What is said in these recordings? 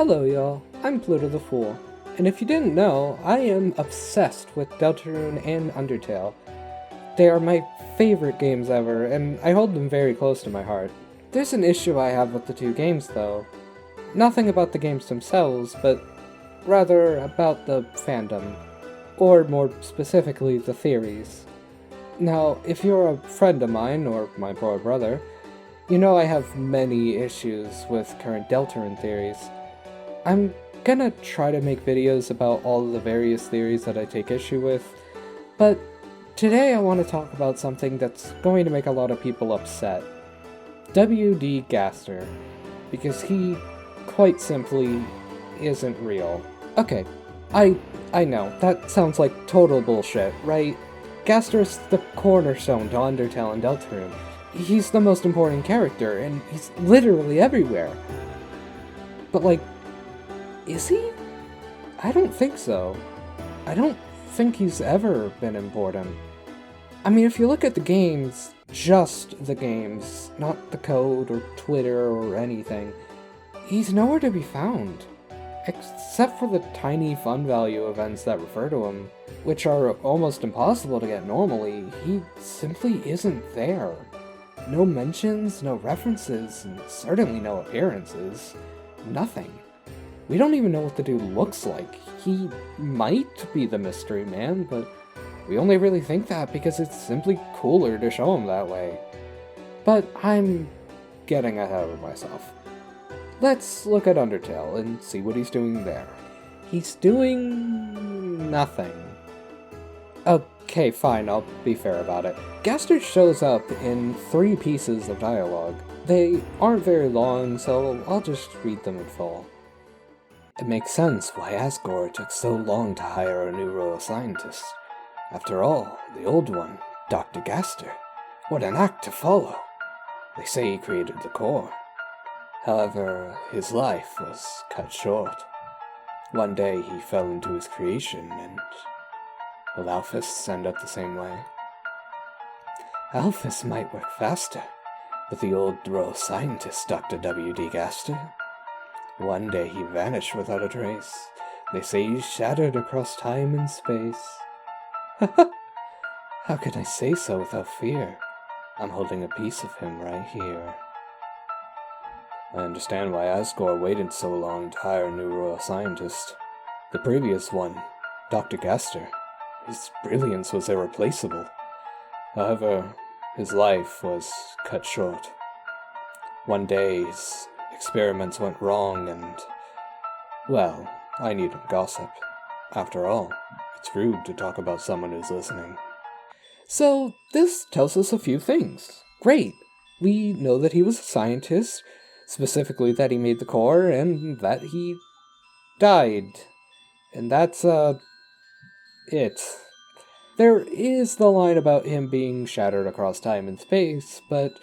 Hello y'all, I'm Pluto the Fool, and if you didn't know, I am obsessed with Deltarune and Undertale. They are my favorite games ever, and I hold them very close to my heart. There's an issue I have with the two games though. Nothing about the games themselves, but rather about the fandom, or more specifically, the theories. Now, if you're a friend of mine, or my poor brother, you know I have many issues with current Deltarune theories. I'm gonna try to make videos about all of the various theories that I take issue with, but today I want to talk about something that's going to make a lot of people upset. WD Gaster, because he, quite simply, isn't real. Okay, I know, that sounds like total bullshit, right? Gaster's the cornerstone to Undertale and Deltarune. He's the most important character, and he's literally everywhere. But like, is he? I don't think so. I don't think he's ever been important. I mean, if you look at the games, just the games, not the code or Twitter or anything, he's nowhere to be found. Except for the tiny fun value events that refer to him, which are almost impossible to get normally, he simply isn't there. No mentions, no references, and certainly no appearances. Nothing. We don't even know what the dude looks like. He might be the mystery man, but we only really think that because it's simply cooler to show him that way. But I'm getting ahead of myself. Let's look at Undertale and see what he's doing there. He's doing nothing. Okay, fine, I'll be fair about it. Gaster shows up in 3 pieces of dialogue. They aren't very long, so I'll just read them in full. It makes sense why Asgore took so long to hire a new royal scientist. After all, the old one, Dr. Gaster, what an act to follow. They say he created the core. However, his life was cut short. One day he fell into his creation, and will Alphys end up the same way? Alphys might work faster, but the old royal scientist, Dr. W.D. Gaster, one day he vanished without a trace. They say he's shattered across time and space. How can I say so without fear? I'm holding a piece of him right here. I understand why Asgore waited so long to hire a new royal scientist. The previous one, Dr. Gaster, his brilliance was irreplaceable. However, his life was cut short. One day, his experiments went wrong and, well, I needn't gossip. After all, it's rude to talk about someone who's listening. So, this tells us a few things. Great! We know that he was a scientist, specifically that he made the core, and that he died. And that's, it. There is the line about him being shattered across time and space, but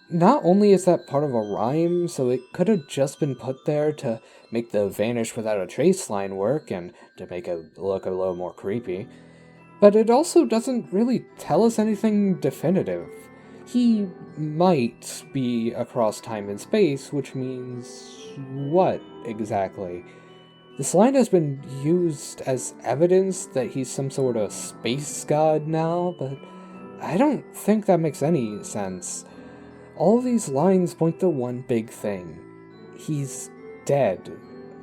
not only is that part of a rhyme, so it could have just been put there to make the vanish without a trace line work and to make it look a little more creepy, but it also doesn't really tell us anything definitive. He might be across time and space, which means what exactly? This line has been used as evidence that he's some sort of space god now, but I don't think that makes any sense. All of these lines point to one big thing. He's dead.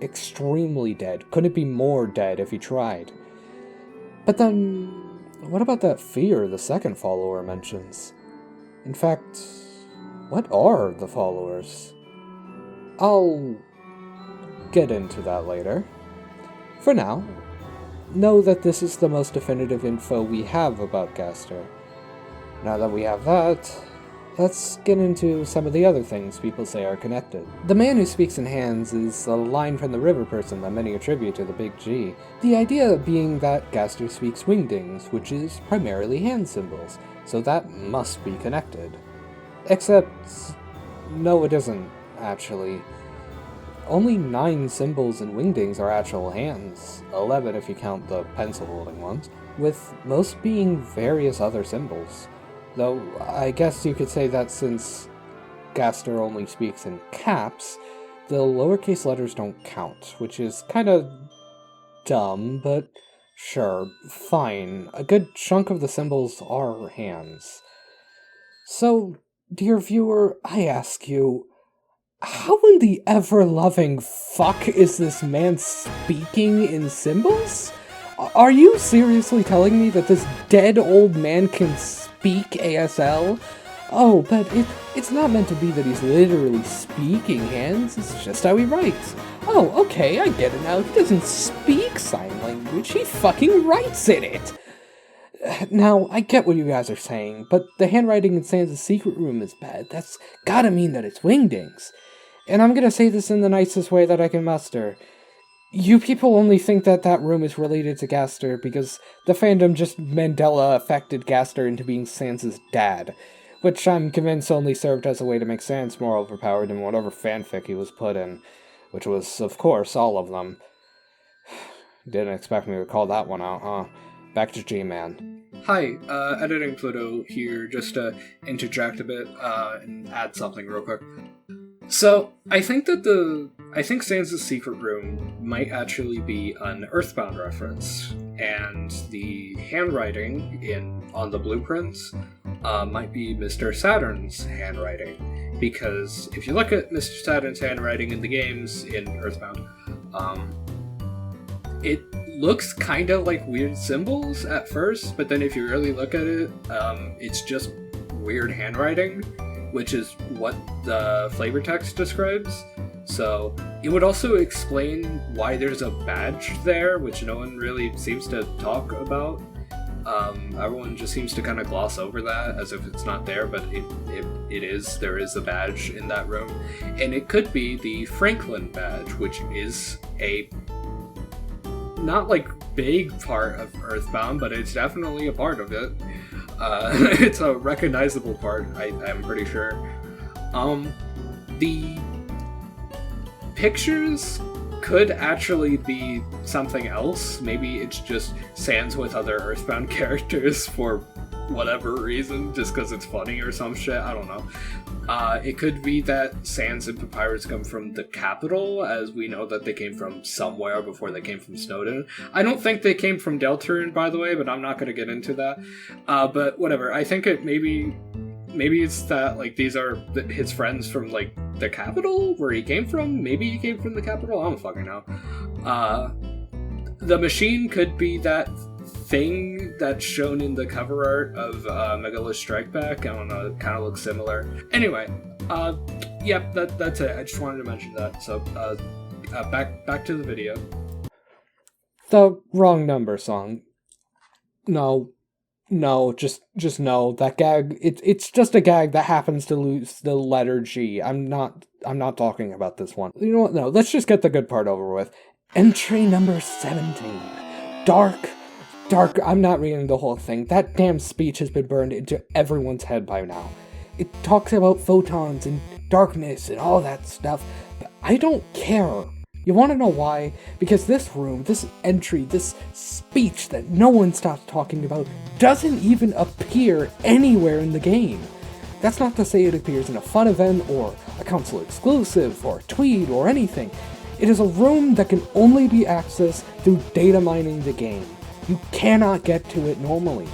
Extremely dead. Couldn't be more dead if he tried. But then, what about that fear the second follower mentions? In fact, what are the followers? I'll get into that later. For now, know that this is the most definitive info we have about Gaster. Now that we have that, let's get into some of the other things people say are connected. The man who speaks in hands is a line from the river person that many attribute to the Big G. The idea being that Gaster speaks wingdings, which is primarily hand symbols, so that must be connected. Except, no it isn't, actually. Only 9 symbols in wingdings are actual hands, 11 if you count the pencil-holding ones, with most being various other symbols. Though, I guess you could say that since Gaster only speaks in caps, the lowercase letters don't count, which is kind of dumb, but sure, fine. A good chunk of the symbols are hands. So, dear viewer, I ask you, how in the ever-loving fuck is this man speaking in symbols? Are you seriously telling me that this dead old man can speak ASL? Oh, but it's not meant to be that he's literally speaking hands, it's just how he writes. Oh, okay, I get it now. He doesn't speak sign language, he fucking writes in it! Now, I get what you guys are saying, but the handwriting in Sans' secret room is bad. That's gotta mean that it's wingdings. And I'm gonna say this in the nicest way that I can muster. You people only think that that room is related to Gaster because the fandom just Mandela affected Gaster into being Sans' dad, which I'm convinced only served as a way to make Sans more overpowered in whatever fanfic he was put in, which was, of course, all of them. Didn't expect me to call that one out, huh? Back to G-Man. Hi, Editing Pluto here, just to interject a bit, and add something real quick. So, I think Sans' secret room might actually be an Earthbound reference, and the handwriting on the blueprints might be Mr. Saturn's handwriting, because if you look at Mr. Saturn's handwriting in the games in Earthbound, it looks kind of like weird symbols at first, but then if you really look at it, it's just weird handwriting, which is what the flavor text describes. So it would also explain why there's a badge there, which no one really seems to talk about. Everyone just seems to kind of gloss over that as if it's not there, but it is. There is a badge in that room. And it could be the Franklin badge, which is a not like big part of Earthbound, but it's definitely a part of it. It's a recognizable part, I'm pretty sure. The pictures could actually be something else. Maybe it's just Sans with other Earthbound characters for whatever reason, just because it's funny or some shit, I don't know. It could be that Sans and Papyrus come from the capital, as we know that they came from somewhere before they came from Snowdin. I don't think they came from Deltarune, by the way, but I'm not going to get into that. But whatever, I think it maybe it's that, like, these are his friends from, like, the capital, where he came from? Maybe he came from the capital? I don't fucking know. The machine could be that thing that's shown in the cover art of Megala's Strike Back. I don't know, it kind of looks similar. Anyway, yep, that's it. I just wanted to mention that. So, back to the video. The wrong number song. No, just no. That gag, it's just a gag that happens to lose the letter G. I'm not talking about this one. You know what? No, let's just get the good part over with. Entry number 17. Dark, I'm not reading the whole thing. That damn speech has been burned into everyone's head by now. It talks about photons and darkness and all that stuff, but I don't care. You want to know why? Because this room, this entry, this speech that no one stops talking about doesn't even appear anywhere in the game. That's not to say it appears in a fun event or a console exclusive or a tweet or anything. It is a room that can only be accessed through data mining the game. You cannot get to it normally.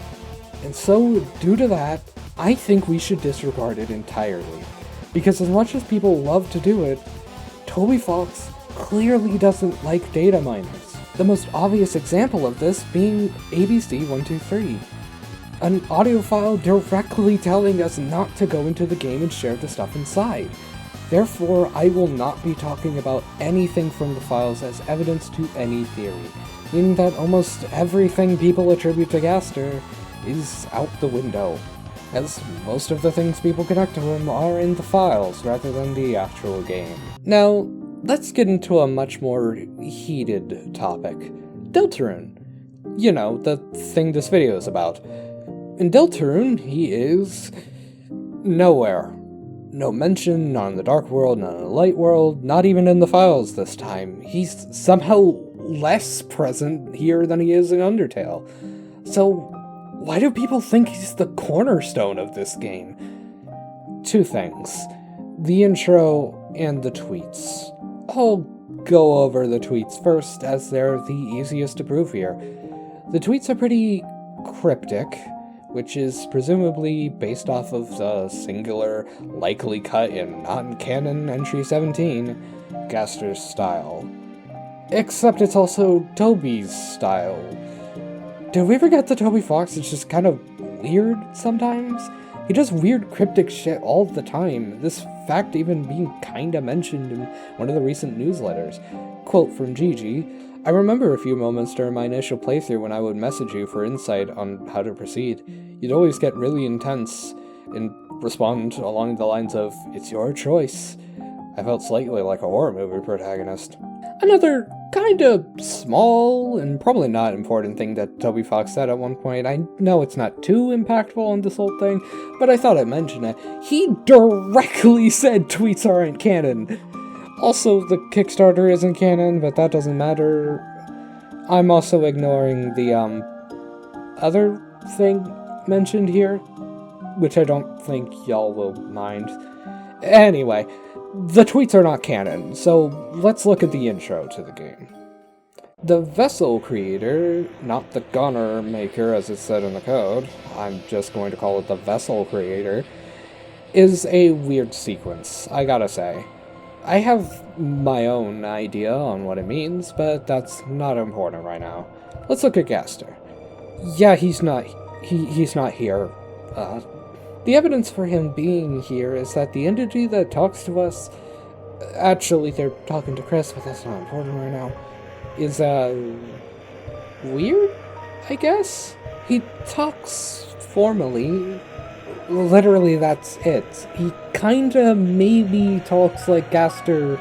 And so, due to that, I think we should disregard it entirely. Because as much as people love to do it, Toby Fox clearly doesn't like data miners. The most obvious example of this being ABC123, an audio file directly telling us not to go into the game and share the stuff inside. Therefore, I will not be talking about anything from the files as evidence to any theory, meaning that almost everything people attribute to Gaster is out the window, as most of the things people connect to him are in the files rather than the actual game. Now, let's get into a much more heated topic. Deltarune. You know, the thing this video is about. In Deltarune, he is nowhere. No mention, not in the Dark World, not in the Light World, not even in the files this time. He's somehow less present here than he is in Undertale. So, why do people think he's the cornerstone of this game? Two things. The intro and the tweets. I'll go over the tweets first, as they're the easiest to prove here. The tweets are pretty cryptic, which is presumably based off of the singular, likely cut in non-canon entry 17, Gaster's style. Except it's also Toby's style. Did we ever get that Toby Fox is just kind of weird sometimes? He does weird cryptic shit all the time, this fact even being kinda mentioned in one of the recent newsletters. Quote from Gigi, "I remember a few moments during my initial playthrough when I would message you for insight on how to proceed. You'd always get really intense and respond along the lines of, 'It's your choice.' I felt slightly like a horror movie protagonist." Another kinda small and probably not important thing that Toby Fox said at one point. I know it's not too impactful on this whole thing, but I thought I'd mention it. He directly said tweets aren't canon. Also, the Kickstarter isn't canon, but that doesn't matter. I'm also ignoring the, other thing mentioned here, which I don't think y'all will mind. Anyway, the tweets are not canon, so let's look at the intro to the game. The vessel creator, not the gunner maker as it's said in the code, I'm just going to call it the vessel creator, is a weird sequence, I gotta say. I have my own idea on what it means, but that's not important right now. Let's look at Gaster. Yeah, he's not here. The evidence for him being here is that the entity that talks to us, actually they're talking to Chris, but that's not important right now, is, weird, I guess? He talks formally. Literally, that's it. He kinda maybe talks like Gaster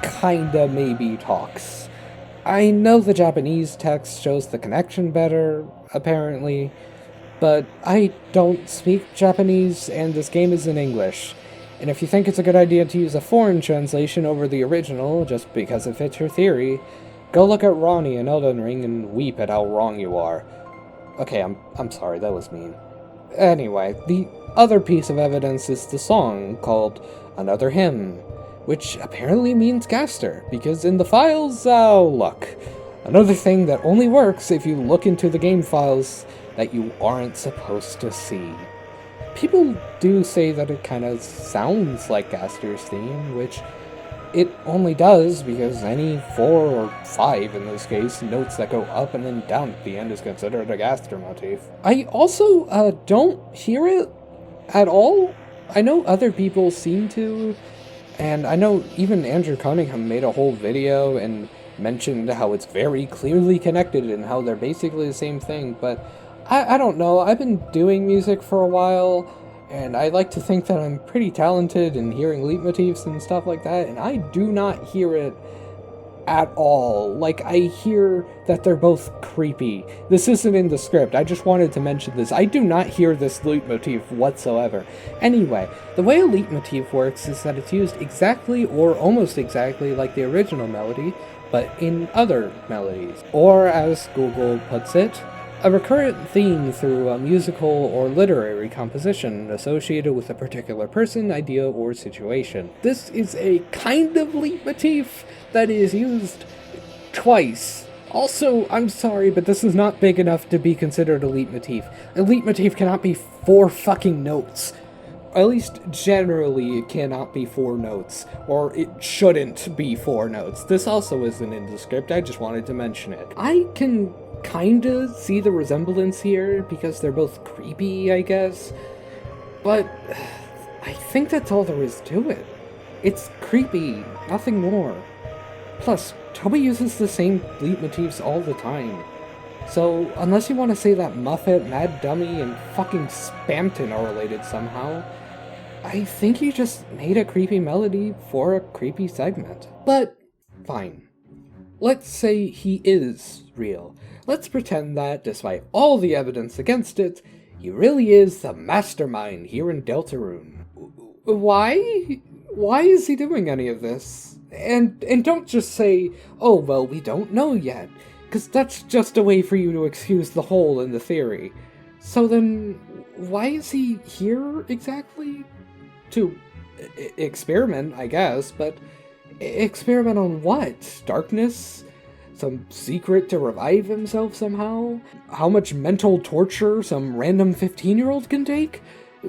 kinda maybe talks. I know the Japanese text shows the connection better, apparently, but I don't speak Japanese, and this game is in English. And if you think it's a good idea to use a foreign translation over the original, just because it fits your theory, go look at Ronnie in Elden Ring and weep at how wrong you are. Okay, I'm sorry, that was mean. Anyway, the other piece of evidence is the song called Another Hymn, which apparently means Gaster, because in the files, look. Another thing that only works if you look into the game files that you aren't supposed to see. People do say that it kind of sounds like Gaster's theme, which it only does because any 4 or 5, in this case, notes that go up and then down at the end is considered a Gaster motif. I also don't hear it at all. I know other people seem to, and I know even Andrew Cunningham made a whole video and mentioned how it's very clearly connected and how they're basically the same thing, but I don't know. I've been doing music for a while, and I like to think that I'm pretty talented in hearing leitmotifs and stuff like that, and I do not hear it at all. Like, I hear that they're both creepy. This isn't in the script, I just wanted to mention this. I do not hear this leitmotif whatsoever. Anyway, the way a leitmotif works is that it's used exactly or almost exactly like the original melody, but in other melodies. Or, as Google puts it, a recurrent theme through a musical or literary composition associated with a particular person, idea, or situation. This is a kind of leitmotif that is used twice. Also, I'm sorry, but this is not big enough to be considered a leitmotif. A leitmotif cannot be 4 fucking notes. At least generally it cannot be 4 notes, or it shouldn't be 4 notes. This also isn't in the script, I just wanted to mention it. I can kinda see the resemblance here, because they're both creepy, I guess, but I think that's all there is to it. It's creepy, nothing more. Plus, Toby uses the same leitmotifs all the time. So, unless you want to say that Muffet, Mad Dummy, and fucking Spamton are related somehow, I think you just made a creepy melody for a creepy segment. But, fine. Let's say he is real. Let's pretend that, despite all the evidence against it, he really is the mastermind here in Deltarune. Why? Why is he doing any of this? And don't just say, oh, well, we don't know yet, because that's just a way for you to excuse the hole in the theory. So then, why is he here exactly? To experiment, I guess, but Experiment on what? Darkness? Some secret to revive himself somehow? How much mental torture some random 15-year-old can take?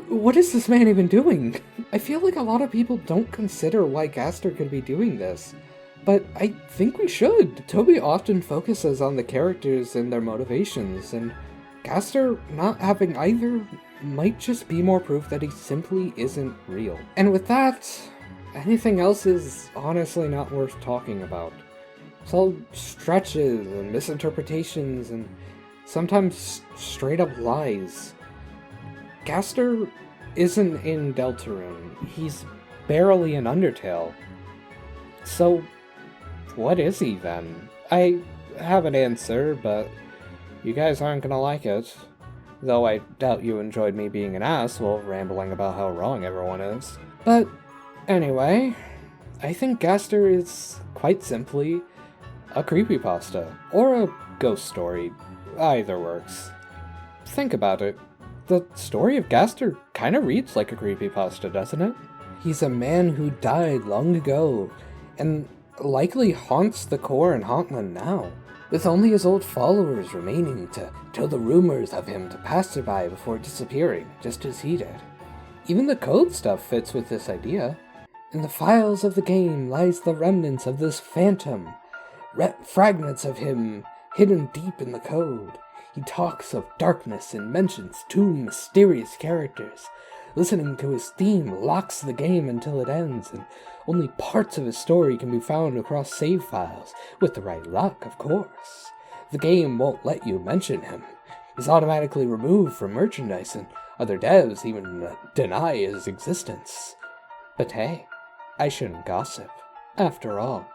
What is this man even doing? I feel like a lot of people don't consider why Gaster could be doing this, but I think we should. Toby often focuses on the characters and their motivations, and Gaster not having either might just be more proof that he simply isn't real. And with that, anything else is honestly not worth talking about. It's all stretches and misinterpretations and sometimes straight up lies. Gaster isn't in Deltarune. He's barely in Undertale. So, what is he then? I have an answer, but you guys aren't gonna like it. Though I doubt you enjoyed me being an ass while rambling about how wrong everyone is. But anyway, I think Gaster is quite simply a creepypasta, or a ghost story. Either works. Think about it. The story of Gaster kinda reads like a creepypasta, doesn't it? He's a man who died long ago, and likely haunts the core and Hauntland now, with only his old followers remaining to tell the rumors of him to passerby before disappearing, just as he did. Even the code stuff fits with this idea. In the files of the game lies the remnants of this phantom, fragments of him hidden deep in the code. He talks of darkness and mentions two mysterious characters. Listening to his theme locks the game until it ends, and only parts of his story can be found across save files, with the right luck, of course. The game won't let you mention him. He's automatically removed from merchandise, and other devs even deny his existence. But hey, I shouldn't gossip. After all,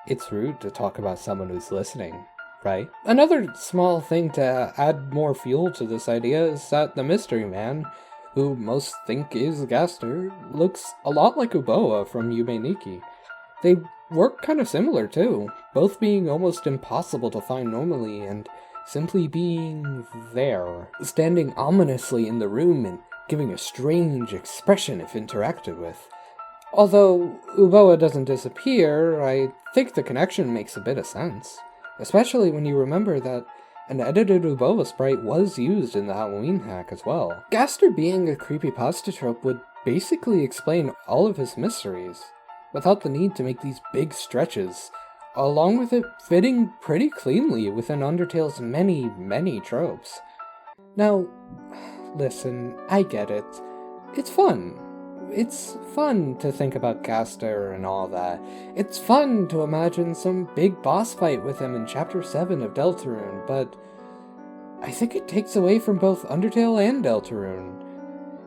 it's rude to talk about someone who's listening, right? Another small thing to add more fuel to this idea is that the mystery man, who most think is Gaster, looks a lot like Uboa from Yume Nikki. They work kind of similar too, both being almost impossible to find normally and simply being there, standing ominously in the room and giving a strange expression if interacted with. Although Uboa doesn't disappear, I think the connection makes a bit of sense, especially when you remember that an edited Uboa sprite was used in the Halloween hack as well. Gaster being a creepypasta trope would basically explain all of his mysteries, without the need to make these big stretches, along with it fitting pretty cleanly within Undertale's many, many tropes. Now, listen, I get it. It's fun. It's fun to think about Gaster and all that. It's fun to imagine some big boss fight with him in Chapter 7 of Deltarune, but I think it takes away from both Undertale and Deltarune.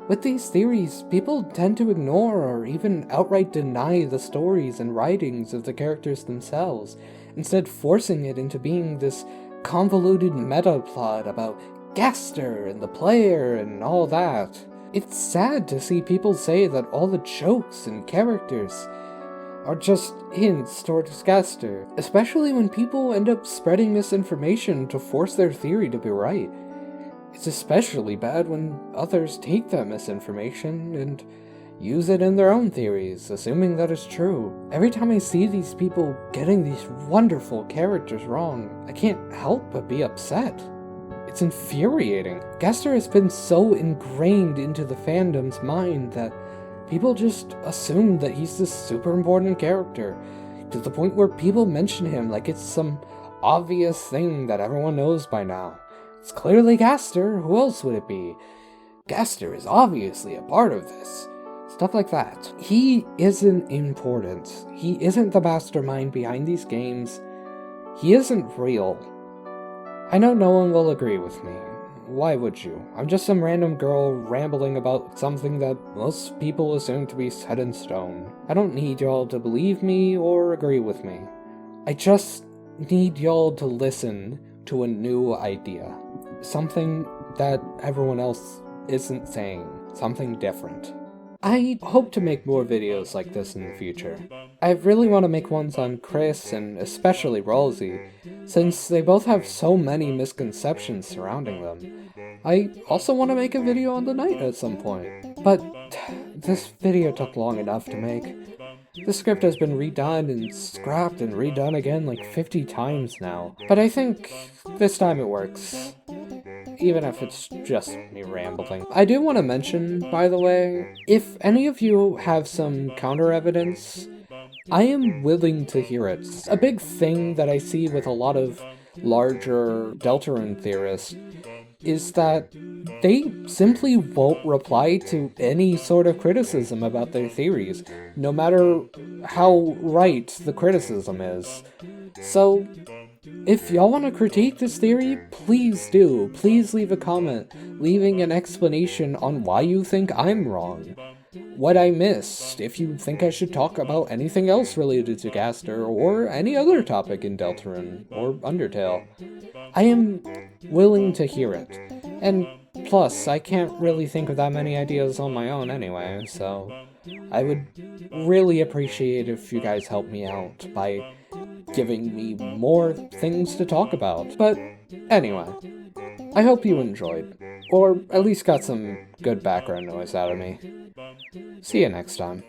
With these theories, people tend to ignore or even outright deny the stories and writings of the characters themselves, instead forcing it into being this convoluted meta-plot about Gaster and the player and all that. It's sad to see people say that all the jokes and characters are just hints towards Gaster, especially when people end up spreading misinformation to force their theory to be right. It's especially bad when others take that misinformation and use it in their own theories, assuming that it's true. Every time I see these people getting these wonderful characters wrong, I can't help but be upset. It's infuriating. Gaster has been so ingrained into the fandom's mind that people just assume that he's this super important character, to the point where people mention him like it's some obvious thing that everyone knows by now. It's clearly Gaster, who else would it be? Gaster is obviously a part of this. Stuff like that. He isn't important. He isn't the mastermind behind these games. He isn't real. I know no one will agree with me. Why would you? I'm just some random girl rambling about something that most people assume to be set in stone. I don't need y'all to believe me or agree with me. I just need y'all to listen to a new idea. Something that everyone else isn't saying. Something different. I hope to make more videos like this in the future. I really want to make ones on Chris and especially Rolsey, since they both have so many misconceptions surrounding them. I also want to make a video on the Knight at some point, but this video took long enough to make. The script has been redone and scrapped and redone again like 50 times now. But I think this time it works. Even if it's just me rambling. I do want to mention, by the way, if any of you have some counter evidence, I am willing to hear it. A big thing that I see with a lot of larger Deltarune theorists is that they simply won't reply to any sort of criticism about their theories, no matter how right the criticism is. So, if y'all want to critique this theory, please do. Please leave a comment, leaving an explanation on why you think I'm wrong. What I missed, if you think I should talk about anything else related to Gaster, or any other topic in Deltarune, or Undertale. I am willing to hear it. And plus, I can't really think of that many ideas on my own anyway, so I would really appreciate if you guys help me out by giving me more things to talk about. But anyway, I hope you enjoyed, or at least got some good background noise out of me. See you next time.